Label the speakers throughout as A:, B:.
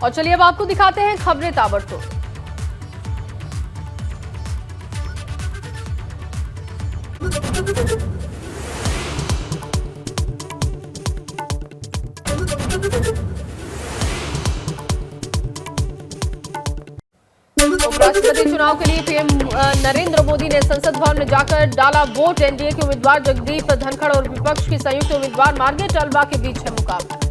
A: और चलिए अब आपको दिखाते हैं खबरें ताबड़तोड़। उपराष्ट्रपति चुनाव के लिए पीएम नरेंद्र मोदी ने संसद भवन में जाकर डाला वोट। एनडीए के उम्मीदवार जगदीप धनखड़ और विपक्ष की संयुक्त उम्मीदवार मार्गरेट अल्वा के बीच है मुकाबला।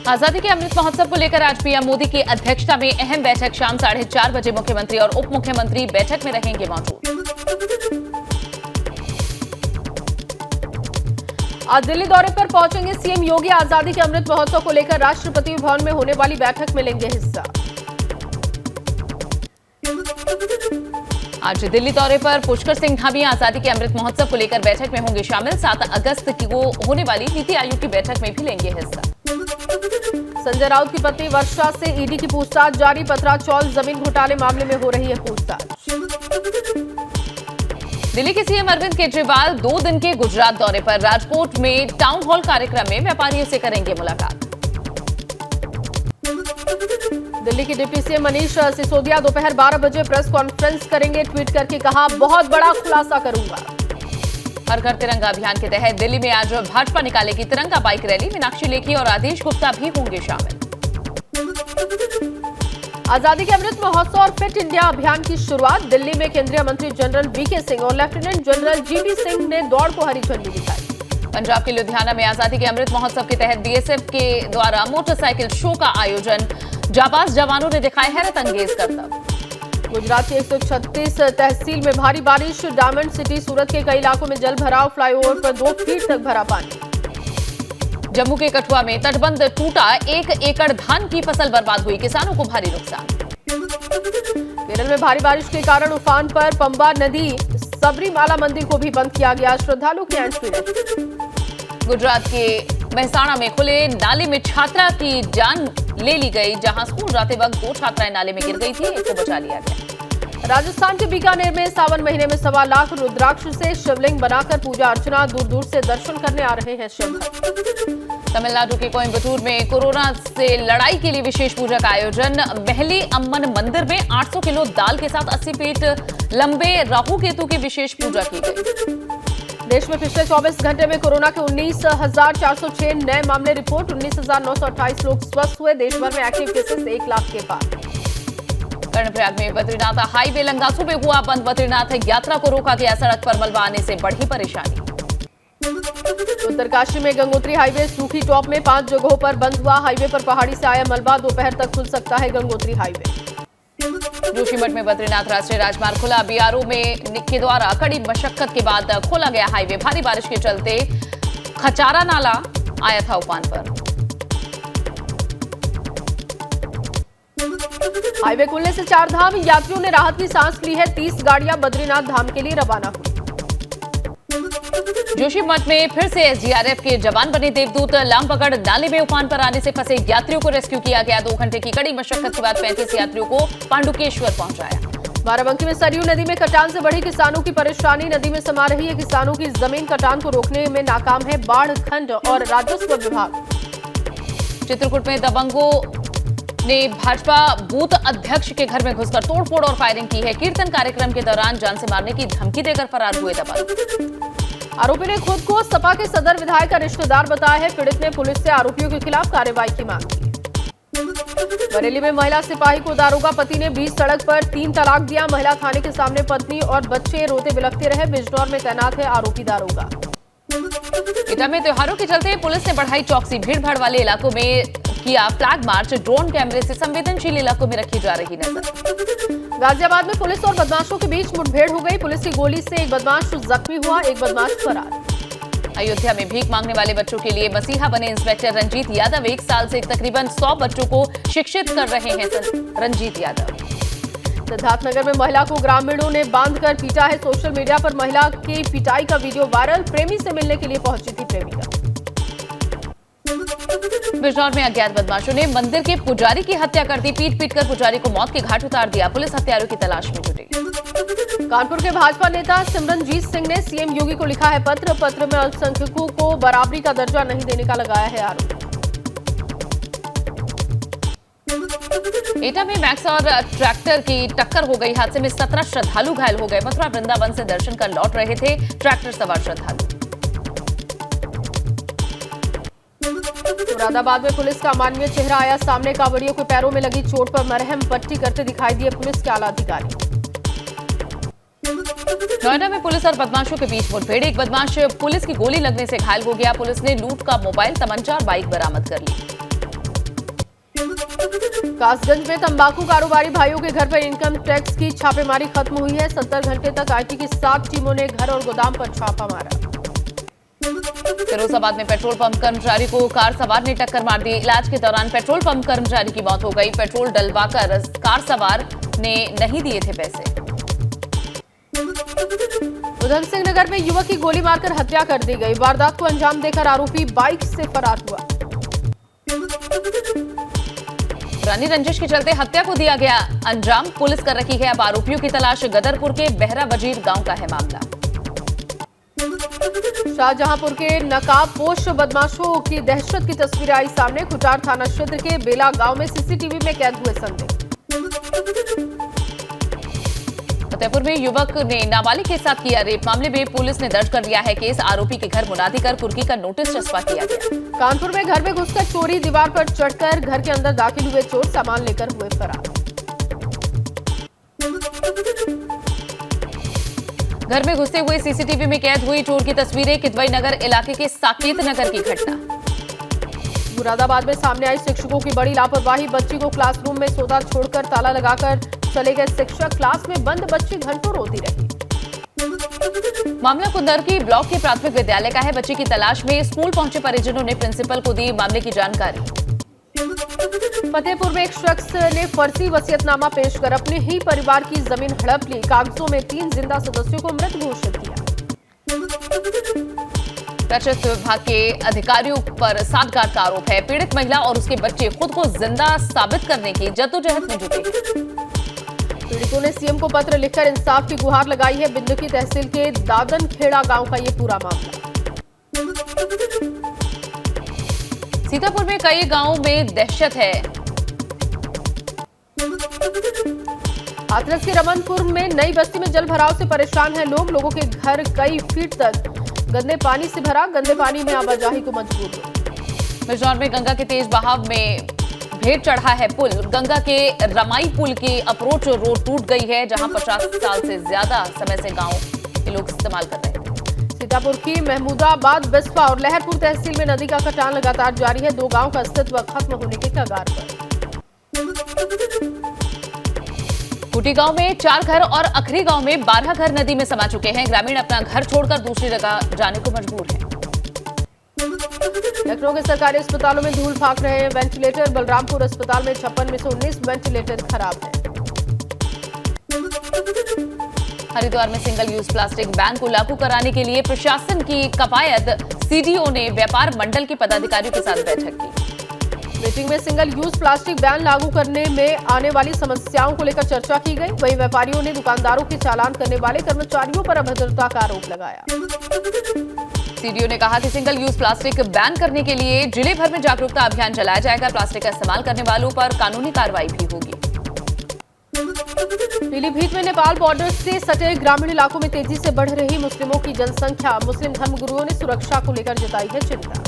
B: आजादी के अमृत महोत्सव को लेकर आज पीएम मोदी की अध्यक्षता में अहम बैठक। शाम 4:30 बजे मुख्यमंत्री और उप मुख्यमंत्री बैठक में रहेंगे मौजूद।
A: आज दिल्ली दौरे पर पहुंचेंगे सीएम योगी। आजादी के अमृत महोत्सव को लेकर राष्ट्रपति भवन में होने वाली बैठक में लेंगे हिस्सा।
B: आज दिल्ली दौरे पर पुष्कर सिंह धामी आजादी के अमृत महोत्सव को लेकर बैठक में होंगे शामिल। 7 अगस्त को होने वाली नीति आयोग की बैठक में भी लेंगे हिस्सा।
A: संजय राउत की पत्नी वर्षा से ईडी की पूछताछ जारी। पतराचौल जमीन घोटाले मामले में हो रही है पूछताछ।
B: दिल्ली के सीएम अरविंद केजरीवाल 2 दिन के गुजरात दौरे पर। राजकोट में टाउन हॉल कार्यक्रम में व्यापारियों से करेंगे मुलाकात।
A: दिल्ली के डिप्टी सीएम मनीष सिसोदिया दोपहर 12 बजे प्रेस कॉन्फ्रेंस करेंगे। ट्वीट करके कहा, बहुत बड़ा खुलासा करूंगा।
B: हर घर तिरंगा अभियान के तहत दिल्ली में आज भाजपा निकालेगी तिरंगा बाइक रैली। मीनाक्षी लेखी और आदेश गुप्ता भी होंगे शामिल।
A: आजादी के अमृत महोत्सव और फिट इंडिया अभियान की शुरुआत। दिल्ली में केंद्रीय मंत्री जनरल वीके सिंह और लेफ्टिनेंट जनरल जीवी सिंह ने दौड़ को हरी झंडी दिखाई।
B: पंजाब के लुधियाना में आजादी के अमृत महोत्सव के तहत बीएसएफ के द्वारा मोटरसाइकिल शो का आयोजन। जाबाज जवानों ने दिखाए हैरत अंगेज करतब।
A: गुजरात की 136 तहसील में भारी बारिश। डायमंड सिटी सूरत के कई इलाकों में जल भराव। फ्लाईओवर पर 2 फीट तक भरा पानी।
B: जम्मू के कठुआ में तटबंध टूटा। 1 एकड़ धान की फसल बर्बाद हुई। किसानों को भारी नुकसान। केरल में भारी बारिश के कारण उफान पर पंबा नदी। सबरीमाला मंदिर को भी बंद किया गया। श्रद्धालु की एंट्री नहीं। गुजरात के मेहसाणा में खुले नाले में छात्रा की जान ले ली गई। जहां स्कूल जाते वक्त 2 छात्राएं नाले में गिर गई थी, एक को बचा लिया गया।
A: राजस्थान के बीकानेर में सावन महीने में 1.25 लाख रुद्राक्ष से शिवलिंग बनाकर पूजा अर्चना। दूर दूर से दर्शन करने आ रहे हैं शिवभक्त।
B: तमिलनाडु के कोयम्बटूर में कोरोना से लड़ाई के लिए विशेष पूजा का आयोजन। महली अम्मन मंदिर में 800 किलो दाल के साथ 80 फीट लंबे राहु केतु की विशेष पूजा की गई।
A: देश में पिछले 24 घंटे में कोरोना के 19,406 नए मामले रिपोर्ट। 19,928 लोग स्वस्थ हुए। देश भर में एक्टिव केसेस 1 लाख के पार।
B: कर्णप्रयाग में बद्रीनाथ हाईवे लंगासू में हुआ बंद। बद्रीनाथ यात्रा को रोका गया। सड़क पर मलबा आने से बढ़ी परेशानी। उत्तरकाशी में गंगोत्री हाईवे सूखी टॉप में 5 जगहों पर बंद हुआ। हाईवे पर पहाड़ी से आया मलबा। दोपहर तक खुल सकता है गंगोत्री हाईवे। जोशीमठ में बद्रीनाथ राष्ट्रीय राजमार्ग खुला। बीआरओ में के द्वारा कड़ी मशक्कत के बाद खोला गया हाईवे। भारी बारिश के चलते खचारा नाला आया था उफान पर।
A: हाईवे खुलने से 4 धाम यात्रियों ने राहत की सांस ली है। 30 गाड़ियां बद्रीनाथ धाम के लिए रवाना हुई।
B: जोशीमठ में फिर से एसडीआरएफ के जवान बने देवदूत। लामबगड़ नाले में उफान पर आने से फंसे यात्रियों को रेस्क्यू किया गया। 2 घंटे की कड़ी मशक्कत के बाद 35 यात्रियों को पांडुकेश्वर पहुंचाया। बाराबंकी में सरयू नदी में कटान से बढ़ी किसानों की परेशानी। नदी में समा रही है किसानों की जमीन। कटान को रोकने में नाकाम है बाढ़ खंड और राजस्व विभाग। चित्रकूट में दबंगों ने भाजपा बूथ अध्यक्ष के घर में घुसकर तोड़फोड़ और फायरिंग की है। कीर्तन कार्यक्रम के दौरान जान से मारने की धमकी देकर फरार हुए दबंग। आरोपी ने खुद को सपा के सदर विधायक का रिश्तेदार बताया है। पीड़ित ने पुलिस से आरोपियों के खिलाफ कार्रवाई की मांग की। बरेली में महिला सिपाही को दारोगा पति ने बीच सड़क पर 3 तलाक दिया। महिला थाने के सामने पत्नी और बच्चे रोते बिलखते रहे। बिजनौर में तैनात है आरोपी दारोगा। एटा में त्योहारों के चलते पुलिस ने बढ़ाई चौकसी। भीड़ भाड़ वाले इलाकों में किया फ्लैग मार्च। ड्रोन कैमरे से संवेदनशील इलाकों में रखी जा रही नजर। गाजियाबाद में पुलिस और बदमाशों के बीच मुठभेड़ हो गई। पुलिस की गोली से एक बदमाश जख्मी हुआ, एक बदमाश फरार। अयोध्या में भीख मांगने वाले बच्चों के लिए मसीहा बने इंस्पेक्टर रंजीत यादव। 1 साल से तकरीबन 100 बच्चों को शिक्षित कर रहे हैं रंजीत यादव। सिद्धार्थनगर में महिला को ग्रामीणों ने बांधकर पीटा है। सोशल मीडिया पर महिला की पिटाई का वीडियो वायरल। प्रेमी से मिलने के लिए पहुंची थी प्रेमिका। बिजनौर में अज्ञात बदमाशों ने मंदिर के पुजारी की हत्या कर दी। पीट कर पुजारी को मौत के घाट उतार दिया। पुलिस हत्यारों की तलाश में जुटी। कानपुर के भाजपा नेता सिमरनजीत सिंह ने सीएम योगी को लिखा है पत्र। पत्र में अल्पसंख्यकों को बराबरी का दर्जा नहीं देने का लगाया है आरोप। एटा में मैक्स और ट्रैक्टर की टक्कर हो गई। हादसे में 17 श्रद्धालु घायल हो गए। मथुरा वृंदावन से दर्शन कर लौट रहे थे ट्रैक्टर सवार श्रद्धालु।
A: मुरादाबाद में पुलिस का अमानवीय चेहरा आया सामने। कांवड़ियों के पैरों में लगी चोट पर मरहम पट्टी करते दिखाई दिए पुलिस के आला अधिकारी।
B: नोएडा में पुलिस और बदमाशों के बीच मुठभेड़। एक बदमाश पुलिस की गोली लगने से घायल हो गया। पुलिस ने लूट का मोबाइल, तमंचा और बाइक बरामद कर ली।
A: कासगंज में तंबाकू कारोबारी भाइयों के घर पर इनकम टैक्स की छापेमारी खत्म हुई है। 70 घंटे तक आईटी की 7 टीमों ने घर और गोदाम पर छापा मारा।
B: फिरोजाबाद में पेट्रोल पंप कर्मचारी को कार सवार ने टक्कर मार दी। इलाज के दौरान पेट्रोल पंप कर्मचारी की मौत हो गई। पेट्रोल डलवाकर कार सवार ने नहीं दिए थे पैसे। उधम सिंह नगर में युवक की गोली मारकर हत्या कर दी गई। वारदात को अंजाम देकर आरोपी बाइक से फरार हुआ। पुरानी रंजिश के चलते हत्या को दिया गया अंजाम। पुलिस कर रही है अब आरोपियों की तलाश। गदरपुर के बहरा वजीर गांव का है मामला।
A: शाहजहांपुर के नकाबपोश बदमाशों की दहशत की तस्वीरें आई सामने। खुटार थाना क्षेत्र के बेला गांव में सीसीटीवी में कैद हुए संदिग्ध। फतेहपुर में युवक ने नाबालिग के साथ किया रेप। मामले में पुलिस ने दर्ज कर लिया है केस। आरोपी के घर मुनादी कर कुर्की का नोटिस चस्पा किया गया। कानपुर में घर में घुसकर चोरी, दीवार पर चढ़कर घर के अंदर दाखिल हुए चोर, सामान लेकर हुए फरार। घर में घुसते हुए सीसीटीवी में कैद हुई चोर की तस्वीरें। किदवई नगर इलाके के साकेत नगर की घटना। मुरादाबाद में सामने आई शिक्षकों की बड़ी लापरवाही। बच्ची को क्लासरूम में सोता छोड़कर ताला लगाकर चले गए शिक्षक। क्लास में बंद बच्ची घंटों रोती रही। मामला कुंदरकी ब्लॉक के प्राथमिक विद्यालय का है। बच्ची की तलाश में स्कूल पहुंचे परिजनों ने प्रिंसिपल को दी मामले की जानकारी। फतेहपुर में एक शख्स ने फर्जी वसीयतनामा पेश कर अपने ही परिवार की जमीन हड़प ली। कागजों में 3 जिंदा सदस्यों को मृत घोषित किया। राजस्व विभाग के अधिकारियों पर साठगांठ का आरोप है। पीड़ित महिला और उसके बच्चे खुद को जिंदा साबित करने की जद्दोजहद में जुटे हैं। पीड़ितों ने सीएम को पत्र लिखकर इंसाफ की गुहार लगाई है। बिंदुकी तहसील के दादन खेड़ा गांव का ये पूरा मामला। सीतापुर में कई गांवों में दहशत है। हाथरस के रमनपुर में नई बस्ती में जल भराव से परेशान है लोग। लोगों के घर कई फीट तक गंदे पानी से भरा। गंदे पानी में आवाजाही को मजबूर हो। बिजनौर में गंगा के तेज बहाव में भेड़ चढ़ा है पुल। गंगा के रमाई पुल की अप्रोच रोड टूट गई है, जहां 50 साल से ज्यादा समय से गांव के लोग इस्तेमाल कर रहे थे। सीतापुर की महमूदाबाद, बिस्वा और लहरपुर तहसील में नदी का कटान लगातार जारी है। 2 गांव का अस्तित्व खत्म होने के कगार पर। कुटी गांव में 4 घर और अखरी गांव में 12 घर नदी में समा चुके हैं। ग्रामीण अपना घर छोड़कर दूसरी जगह जाने को मजबूर हैं। लखनऊ के सरकारी अस्पतालों में धूल फाक रहे हैं वेंटिलेटर। बलरामपुर अस्पताल में 56 में से 19 वेंटिलेटर खराब है। हरिद्वार में सिंगल यूज प्लास्टिक बैन को लागू कराने के लिए प्रशासन की कवायद। सीडीओ ने व्यापार मंडल के पदाधिकारियों के साथ बैठक की। मीटिंग में सिंगल यूज प्लास्टिक बैन लागू करने में आने वाली समस्याओं को लेकर चर्चा की गई। वहीं व्यापारियों ने दुकानदारों के चालान करने वाले कर्मचारियों पर अभद्रता का आरोप लगाया। सीडीओ ने कहा कि सिंगल यूज प्लास्टिक बैन करने के लिए जिले भर में जागरूकता अभियान चलाया जाएगा। प्लास्टिक का इस्तेमाल करने वालों पर कानूनी कार्रवाई भी होगी। पीलीभीत में नेपाल बॉर्डर से सटे ग्रामीण इलाकों में तेजी से बढ़ रही मुस्लिमों की जनसंख्या। मुस्लिम धर्मगुरुओं ने सुरक्षा को लेकर जताई है चिंता।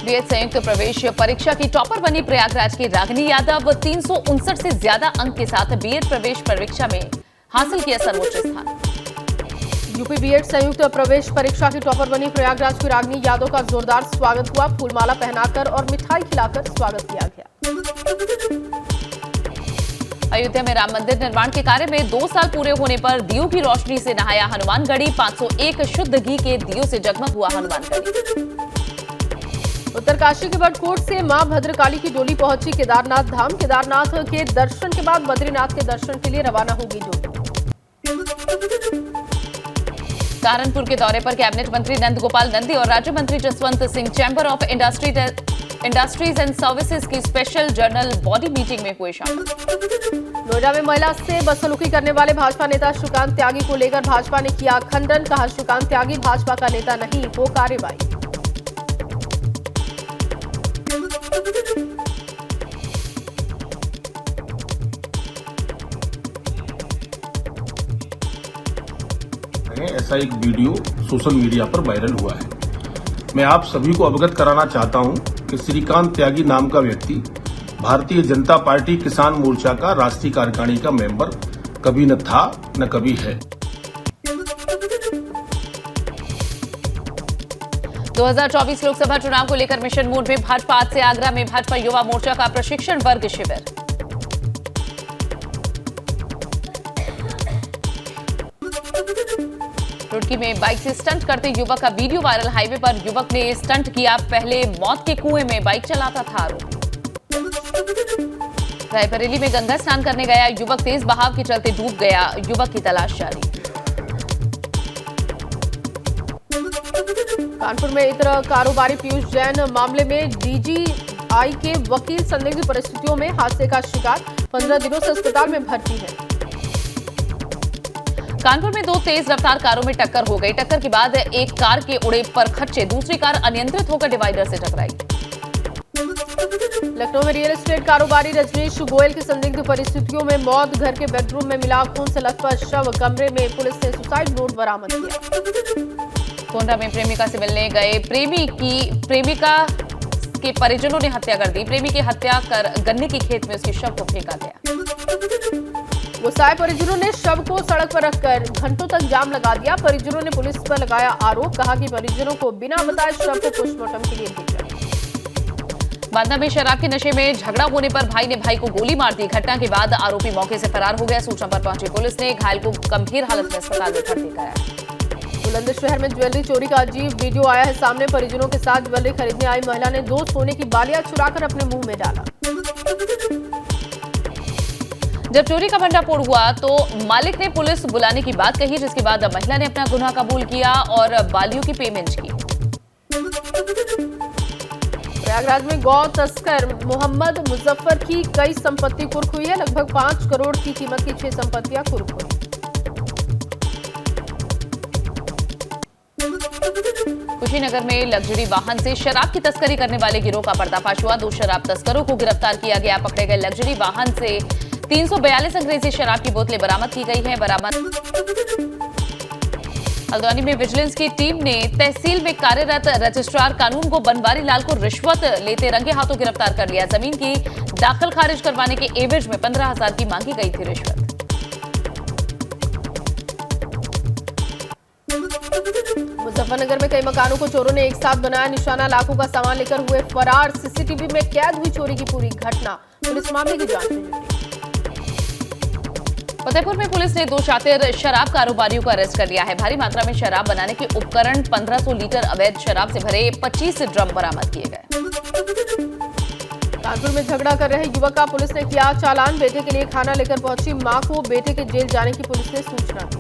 A: बीएड संयुक्त प्रवेश परीक्षा की टॉपर बनी प्रयागराज की रागिनी यादव। 359 से ज्यादा अंक के साथ बीएड प्रवेश परीक्षा में हासिल किया सर्वोच्च स्थान। यूपी बीएड संयुक्त प्रवेश परीक्षा की टॉपर बनी प्रयागराज की रागिनी यादव का जोरदार स्वागत हुआ। फूलमाला पहनाकर और मिठाई खिलाकर स्वागत किया गया। अयोध्या में राम मंदिर निर्माण के कार्य में 2 साल पूरे होने पर दियों की रोशनी से नहाया हनुमानगढ़ी। 501 शुद्ध घी के दियों से जगमग हुआ हनुमानगढ़ी। उत्तरकाशी के बटकोट से मां भद्रकाली की डोली पहुंची केदारनाथ धाम। केदारनाथ के दर्शन के बाद बद्रीनाथ के दर्शन के लिए रवाना होगी डोली। सहारनपुर के दौरे पर कैबिनेट मंत्री नंद गोपाल नंदी और राज्य मंत्री Jaswant Singh chamber of industries and services की स्पेशल जर्नल बॉडी मीटिंग में हुए शामिल। नोएडा में महिला से बदसलूकी करने वाले भाजपा नेता श्रीकांत त्यागी को लेकर भाजपा ने किया खंडन। कहा श्रीकांत त्यागी भाजपा का नेता नहीं, हो कार्रवाई।
C: ऐसा एक वीडियो सोशल मीडिया पर वायरल हुआ है। मैं आप सभी को अवगत कराना चाहता हूं कि श्रीकांत त्यागी नाम का व्यक्ति भारतीय जनता पार्टी किसान मोर्चा का राष्ट्रीय कार्यकारिणी का मेंबर कभी न था न कभी है।
A: 2024 लोकसभा चुनाव को लेकर मिशन मोड में भाजपा। आज से आगरा में भाजपा युवा मोर्चा का प्रशिक्षण वर्ग शिविर। रुड़की में बाइक से स्टंट करते युवक का वीडियो वायरल। हाईवे पर युवक ने स्टंट किया, पहले मौत के कुएं में बाइक चलाता था आरोपी। रायबरेली में गंगा स्नान करने गया युवक तेज बहाव के चलते डूब गया, युवक की तलाश जारी।
B: कानपुर में इतर कारोबारी पीयूष जैन मामले में डीजीआई के वकील संदिग्ध परिस्थितियों में हादसे का शिकार, 15 दिनों से अस्पताल में भर्ती है।
A: कानपुर में 2 तेज रफ्तार कारों में टक्कर हो गई। टक्कर के बाद एक कार के उड़े परखच्चे, दूसरी कार अनियंत्रित होकर डिवाइडर से टकराई।
B: लखनऊ में रियल एस्टेट कारोबारी रजनीश गोयल की संदिग्ध परिस्थितियों में मौत, घर के बेडरूम में मिला खून से लथपथ शव, कमरे में पुलिस ने सुसाइड नोट बरामद किया।
A: कोंडा में प्रेमिका से मिलने गए प्रेमिका के परिजनों ने हत्या कर दी। प्रेमी की हत्या कर गन्ने की खेत में उसके शव को फेंका गया।
B: गुस्साए परिजनों ने शव को सड़क पर रखकर घंटों तक जाम लगा दिया। परिजनों ने पुलिस पर लगाया आरोप, कहा कि परिजनों को बिना बताए शव को पोस्टमार्टम के लिए भेजा।
A: बांदा में शराब के नशे में झगड़ा होने पर भाई ने भाई को गोली मार दी। घटना के बाद आरोपी मौके से फरार हो गया। सूचना पर पहुंची पुलिस ने घायल को गंभीर हालत में अस्पताल में भर्ती कराया। बुलंदशहर में ज्वेलरी चोरी का अजीब वीडियो आया है सामने। परिजनों के साथ ज्वेलरी खरीदने आई महिला ने 2 सोने की बालियां चुराकर अपने मुंह में डाला। जब चोरी का भंडाफोड़ हुआ तो मालिक ने पुलिस बुलाने की बात कही, जिसके बाद महिला ने अपना गुनाह कबूल किया और बालियों की पेमेंट की।
B: प्रयागराज में गौ तस्कर मोहम्मद मुजफ्फर की कई संपत्ति कुर्क हुई है। लगभग 5 करोड़ की कीमत की 6 संपत्तियां कुर्क हुई।
A: कुशीनगर में लग्जरी वाहन से शराब की तस्करी करने वाले गिरोह का पर्दाफाश हुआ। 2 शराब तस्करों को गिरफ्तार किया गया। पकड़े गए लग्जरी वाहन से 342 अंग्रेजी शराब की बोतलें बरामद की गई हैं। हल्द्वानी में विजिलेंस की टीम ने तहसील में कार्यरत रजिस्ट्रार कानून को बनवारी लाल को रिश्वत लेते रंगे हाथों गिरफ्तार कर लिया। जमीन की दाखिल खारिज करवाने के एवज में 15,000 की मांगी गई थी रिश्वत।
B: मुजफ्फरनगर में कई मकानों को चोरों ने एक साथ बनाया निशाना, लाखों का सामान लेकर हुए फरार। सीसीटीवी में कैद हुई चोरी की पूरी घटना, पुलिस मामले की जांच में जुटी।
A: फतेहपुर में पुलिस ने 2 शातिर शराब कारोबारियों को अरेस्ट कर लिया है। भारी मात्रा में शराब बनाने के उपकरण, 1500 लीटर अवैध शराब से भरे 25 ड्रम बरामद किए गए।
B: कानपुर में झगड़ा कर रहे युवक का पुलिस ने किया चालान। बेटे के लिए खाना लेकर पहुंची मां को बेटे के जेल जाने की पुलिस ने सूचना दी।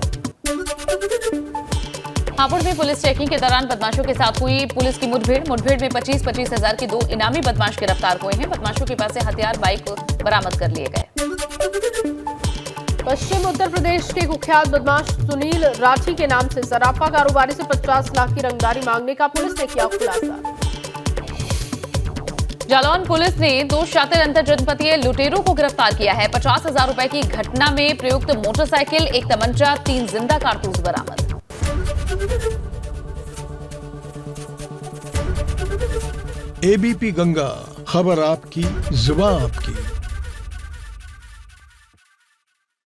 A: हापुड़ में पुलिस चेकिंग के दौरान बदमाशों के साथ हुई पुलिस की मुठभेड़ में 25-25 हजार के 2 इनामी बदमाश गिरफ्तार हुए हैं। बदमाशों के पास से हथियार, बाइक बरामद कर लिए गए।
B: पश्चिम उत्तर प्रदेश के कुख्यात बदमाश सुनील राठी के नाम से सराफा कारोबारी से 50 लाख की रंगदारी मांगने का पुलिस ने किया खुलासा।
A: जालौन पुलिस ने 2 शातिर अंतरजनपदीय लुटेरों को गिरफ्तार किया है। 50,000 रुपए की घटना में प्रयुक्त मोटरसाइकिल, 1 तमंचा, 3 जिंदा कारतूस बरामद।
D: एबीपी गंगा, खबर आपकी, जुबान आपकी।